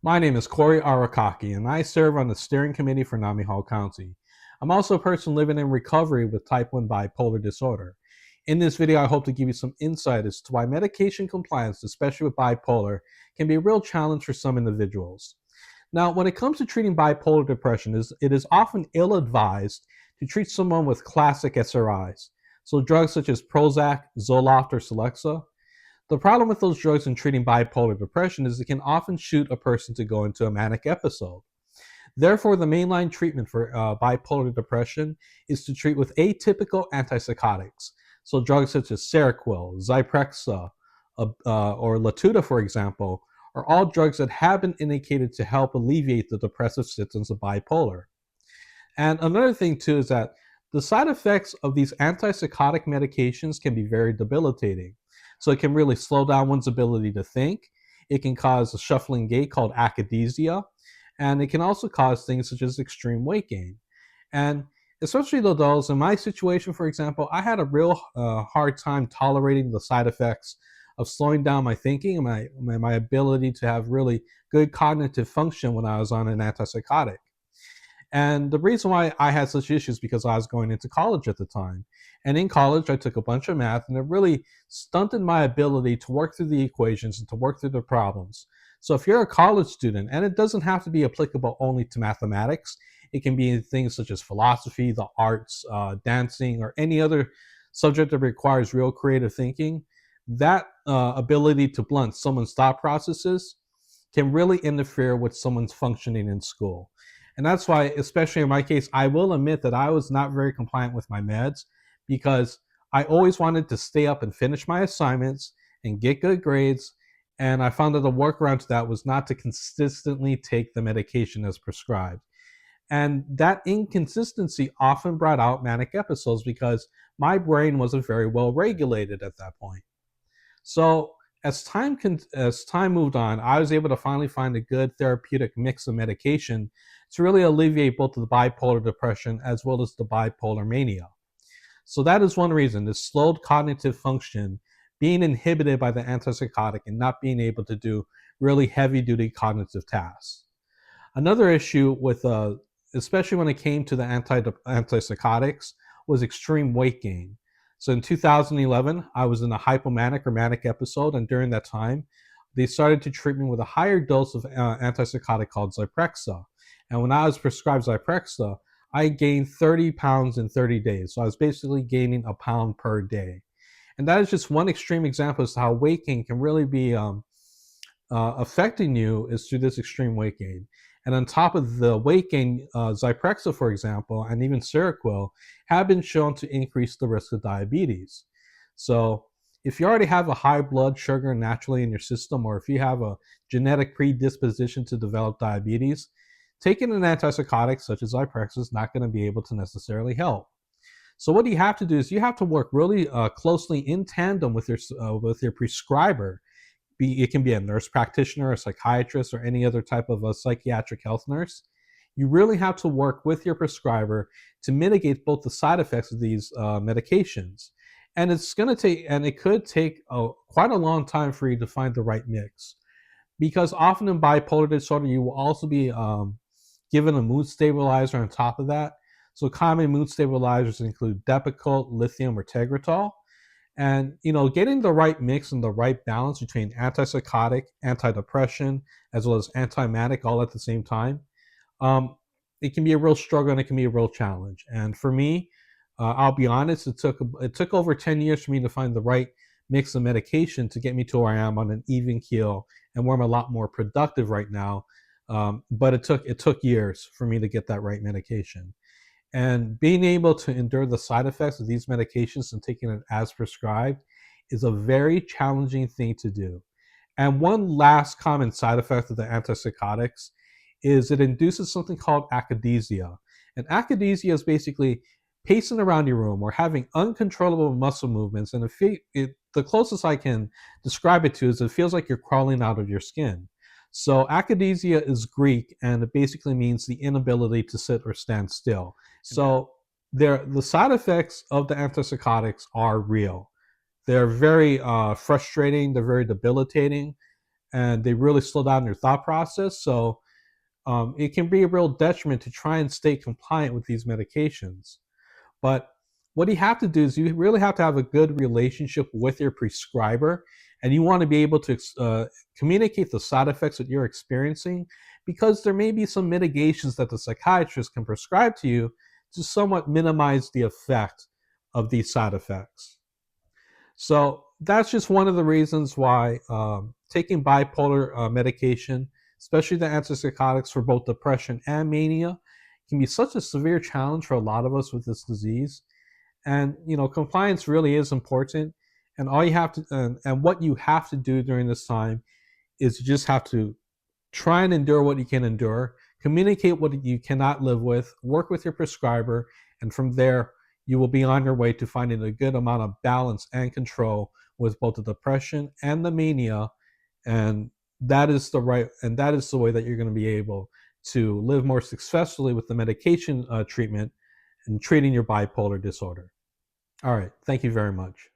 My name is Corey Arakaki, and I serve on the steering committee for Nami Hall County. I'm also a person living in recovery with type 1 bipolar disorder. In this video, I hope to give you some insight as to why medication compliance, especially with bipolar, can be a real challenge for some individuals. Now, when it comes to treating bipolar depression, it is often ill advised to treat someone with classic SRIs, so drugs such as Prozac, Zoloft, or Celexa. The problem with those drugs in treating bipolar depression is it can often shoot a person to go into a manic episode. Therefore, the mainline treatment for bipolar depression is to treat with atypical antipsychotics. So, drugs such as Seroquel, Zyprexa, or Latuda, for example, are all drugs that have been indicated to help alleviate the depressive symptoms of bipolar. And another thing, too, is that the side effects of these antipsychotic medications can be very debilitating. So it can really slow down one's ability to think. It can cause a shuffling gait called akathisia. And it can also cause things such as extreme weight gain. And especially those in my situation, for example, I had a real hard time tolerating the side effects of slowing down my thinking and my ability to have really good cognitive function when I was on an antipsychotic. And the reason why I had such issues because I was going into college at the time. And in college, I took a bunch of math and it really stunted my ability to work through the equations and to work through the problems. So if you're a college student, and it doesn't have to be applicable only to mathematics, it can be things such as philosophy, the arts, dancing, or any other subject that requires real creative thinking, that ability to blunt someone's thought processes can really interfere with someone's functioning in school. And that's why, especially in my case, I will admit that I was not very compliant with my meds because I always wanted to stay up and finish my assignments and get good grades. And I found that the workaround to that was not to consistently take the medication as prescribed. And that inconsistency often brought out manic episodes because my brain wasn't very well regulated at that point. So as time moved on, I was able to finally find a good therapeutic mix of medication to really alleviate both the bipolar depression as well as the bipolar mania. So that is one reason, this slowed cognitive function being inhibited by the antipsychotic and not being able to do really heavy duty cognitive tasks. Another issue with, especially when it came to the antipsychotics, was extreme weight gain. So in 2011, I was in a hypomanic or manic episode, and during that time, they started to treat me with a higher dose of antipsychotic called Zyprexa. And when I was prescribed Zyprexa, I gained 30 pounds in 30 days. So I was basically gaining a pound per day. And that is just one extreme example as to how weight gain can really be affecting you is through this extreme weight gain. And on top of the weight gain, Zyprexa, for example, and even Seroquel have been shown to increase the risk of diabetes. So if you already have a high blood sugar naturally in your system, or if you have a genetic predisposition to develop diabetes, taking an antipsychotic such as Zyprexa is not going to be able to necessarily help. So what you have to do is you have to work really closely in tandem with your prescriber. It can be a nurse practitioner, a psychiatrist, or any other type of a psychiatric health nurse. You really have to work with your prescriber to mitigate both the side effects of these medications. And it could take quite a long time for you to find the right mix. Because often in bipolar disorder, you will also be given a mood stabilizer on top of that. So common mood stabilizers include Depakote, lithium, or Tegretol. And getting the right mix and the right balance between antipsychotic, antidepressant, as well as anti-manic all at the same time, um, it can be a real struggle and it can be a real challenge. And for me, I'll be honest, it took over 10 years for me to find the right mix of medication to get me to where I am on an even keel and where I'm a lot more productive right now. But it took years for me to get that right medication. And being able to endure the side effects of these medications and taking it as prescribed is a very challenging thing to do. And one last common side effect of the antipsychotics is it induces something called akathisia. And akathisia is basically pacing around your room or having uncontrollable muscle movements. And the closest I can describe it to is it feels like you're crawling out of your skin. So akathisia is Greek and it basically means the inability to sit or stand still. So the side effects of the antipsychotics are real. They're very frustrating. They're very debilitating. and they really slow down your thought process. So it can be a real detriment to try and stay compliant with these medications. But what you have to do is you really have to have a good relationship with your prescriber, and you want to be able to communicate the side effects that you're experiencing, because there may be some mitigations that the psychiatrist can prescribe to you to somewhat minimize the effect of these side effects. So that's just one of the reasons why taking bipolar medication, especially the antipsychotics for both depression and mania, can be such a severe challenge for a lot of us with this disease. And compliance really is important. And all you have to and what you have to do during this time is you just have to try and endure what you can endure, communicate what you cannot live with, work with your prescriber, and from there, you will be on your way to finding a good amount of balance and control with both the depression and the mania. And that is the way that you're going to be able to live more successfully with the medication treatment and treating your bipolar disorder. All right. Thank you very much.